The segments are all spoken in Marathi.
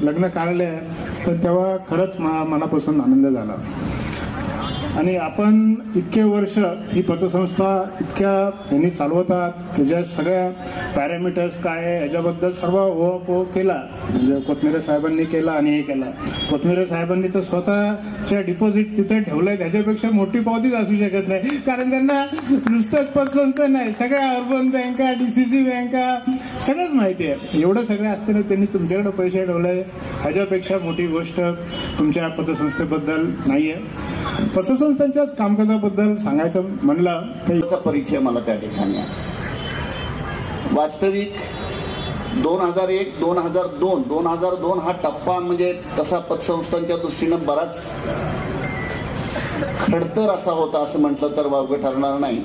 लग्न काढले तर तेव्हा खरंच मनापासून आनंद झाला. आणि आपण इतके वर्ष ही पतसंस्था इतक्या यांनी चालवतात, त्याच्या सगळ्या पॅरामीटर्स काय आहे याच्याबद्दल सर्व ओळख केला. म्हणजे कोथमिरे साहेबांनी केला आणि हे केला. कोथमिरे साहेबांनी तर स्वतःच्या डिपॉझिट तिथे ठेवलंय, त्याच्यापेक्षा मोठी पावतीच असू शकत नाही. कारण त्यांना नुसतंच पतसंस्था नाही, सगळ्या अर्बन बँका, DCC बँका सगळंच माहिती आहे. एवढं सगळं असताना त्यांनी तुमच्याकडे पैसे ठेवले, ह्याच्यापेक्षा मोठी गोष्ट तुमच्या पतसंस्थेबद्दल नाहीये. पतसंस्थांच्याच कामकाजाबद्दल सांगायचं म्हणलं तर परिचय मला त्या ठिकाणी आहे. वास्तविक 2001, 2002, 2002 हा टप्पा म्हणजे तसा पतसंस्थांच्या दृष्टीनं बराच खडतर असा होता असं म्हटलं तर वावगं ठरणार नाही.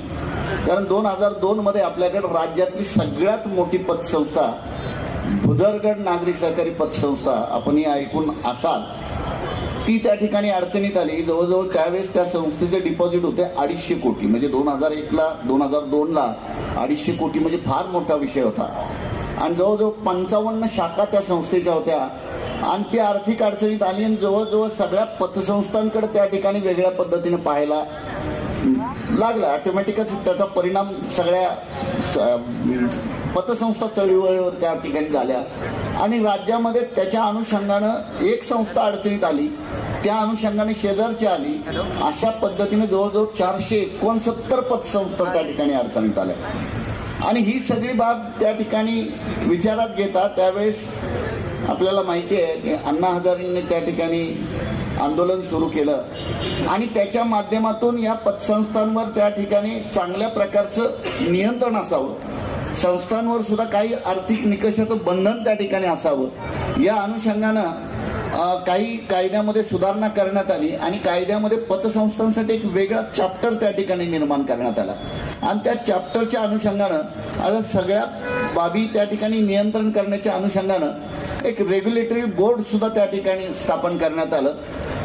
कारण 2002 मध्ये आपल्याकडे राज्यातली सगळ्यात मोठी पतसंस्था भुदरगड नागरी सहकारी पतसंस्था आपण ही ऐकून असाल, ती त्या ठिकाणी अडचणीत आली. जवळजवळ त्यावेळेस त्या संस्थेचे डिपॉझिट होते 250 कोटी. म्हणजे 2001ला 2002ला 250 कोटी म्हणजे फार मोठा विषय होता. आणि जवळजवळ 55 शाखा त्या संस्थेच्या होत्या. आणि ती आर्थिक अडचणीत आली आणि जवळजवळ सगळ्या पतसंस्थांकडे त्या ठिकाणी वेगळ्या पद्धतीने पाहायला लागला. ऑटोमॅटिकच त्याचा परिणाम सगळ्या पतसंस्था चळवळीवर त्या ठिकाणी झाल्या. आणि राज्यामध्ये त्याच्या अनुषंगानं एक संस्था अडचणीत आली, त्या अनुषंगाने शेजारची आली. अशा पद्धतीने जवळजवळ 469 पतसंस्था त्या ठिकाणी अडचणीत आल्या. आणि ही सगळी बाब त्या ठिकाणी विचारात घेता त्यावेळेस आपल्याला माहिती आहे की अण्णा हजारेंनी त्या ठिकाणी आंदोलन सुरू केलं आणि त्याच्या माध्यमातून या पतसंस्थांवर त्या ठिकाणी चांगल्या प्रकारचं नियंत्रण असावं, संस्थांवर सुद्धा काही आर्थिक निकषाचं बंधन त्या ठिकाणी असावं. या अनुषंगानं काही कायद्यामध्ये सुधारणा करण्यात आली आणि कायद्यामध्ये पतसंस्थांसाठी एक वेगळा चॅप्टर त्या ठिकाणी निर्माण करण्यात आला. आणि त्या चॅप्टरच्या अनुषंगानं आता सगळ्या बाबी त्या ठिकाणी नियंत्रण करण्याच्या अनुषंगानं एक रेग्युलेटरी बोर्ड सुद्धा त्या ठिकाणी स्थापन करण्यात आलं.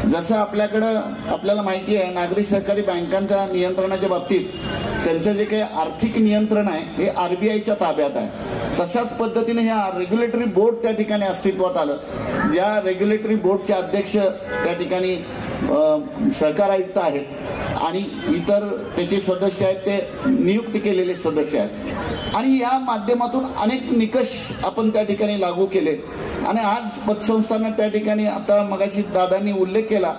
जसं आपल्याला माहिती आहे नागरी सहकारी बँकांच्या नियंत्रणाच्या बाबतीत त्यांचं जे काही आर्थिक नियंत्रण आहे हे RBIच्या ताब्यात आहे. तशाच पद्धतीने ह्या रेग्युलेटरी बोर्ड त्या ठिकाणी अस्तित्वात आलं. ज्या रेग्युलेटरी बोर्डचे अध्यक्ष त्या ठिकाणी सहकार आयुक्त आहेत आणि इतर त्याचे सदस्य आहेत ते नियुक्ती केलेले सदस्य आहेत. आणि या माध्यमातून अनेक निकष आपण त्या ठिकाणी लागू केले. आणि आज पतसंस्थांना त्या ठिकाणी आता मगाशी दादांनी उल्लेख केला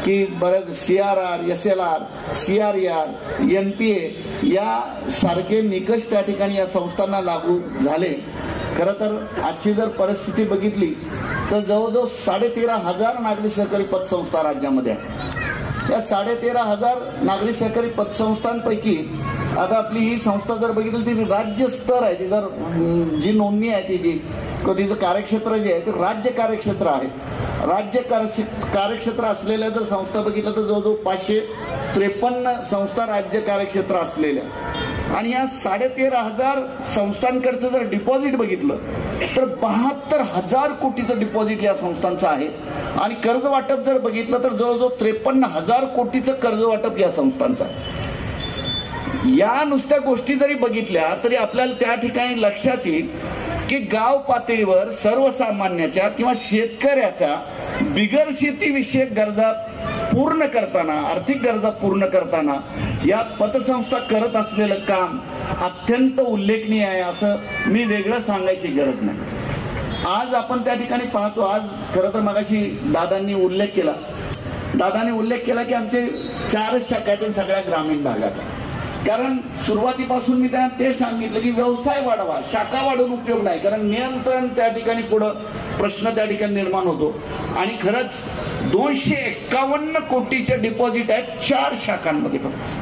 की बऱ्याच CRR, SLR, CRR, NPA या सारखे निकष त्या ठिकाणी या संस्थांना लागू झाले. खरं तर आजची जर परिस्थिती बघितली तर जवळजवळ 13,500 नागरी सहकारी पतसंस्था राज्यामध्ये आहे. या 13,500 नागरी सहकारी पतसंस्थांपैकी आता आपली ही संस्था जर बघितली ती राज्य स्तर आहे. ती जर जी नोंदणी आहे तिचं कार्यक्षेत्र जे आहे ते राज्य कार्यक्षेत्र आहे. राज्य कार्यक्षेत्र असलेल्या जर संस्था बघितलं तर जवळजवळ 553 संस्था राज्य कार्यक्षेत्र असलेल्या. आणि या 13,500 संस्थांकडचं जर डिपॉझिट बघितलं तर 72,000 कोटीचं डिपॉझिट या संस्थांचं आहे. आणि कर्ज वाटप जर बघितलं तर जवळजवळ 53,000 कोटीचं कर्ज वाटप या संस्थांचं आहे. या नुसत्या गोष्टी जरी बघितल्या तरी आपल्याला त्या ठिकाणी लक्षात येईल की गाव पातळीवर सर्वसामान्याच्या किंवा शेतकऱ्याच्या बिगर शेतीविषयक गरजा पूर्ण करताना, आर्थिक गरजा पूर्ण करताना या पतसंस्था करत असलेलं काम अत्यंत उल्लेखनीय आहे असं मी वेगळं सांगायची गरज नाही. आज आपण त्या ठिकाणी पाहतो, आज खरं तर मगाशी दादांनी उल्लेख केला की आमचे 4 शाखा आहेत सगळ्या ग्रामीण भागात. कारण सुरुवातीपासून मी त्यांना ते सांगितलं की व्यवसाय वाढवा, शाखा वाढवून उपयोग नाही. कारण नियंत्रण त्या ठिकाणी पुढं प्रश्न त्या ठिकाणी निर्माण होतो. आणि खरंच 251 कोटीचे डिपॉझिट आहेत 4 शाखांमध्ये फक्त.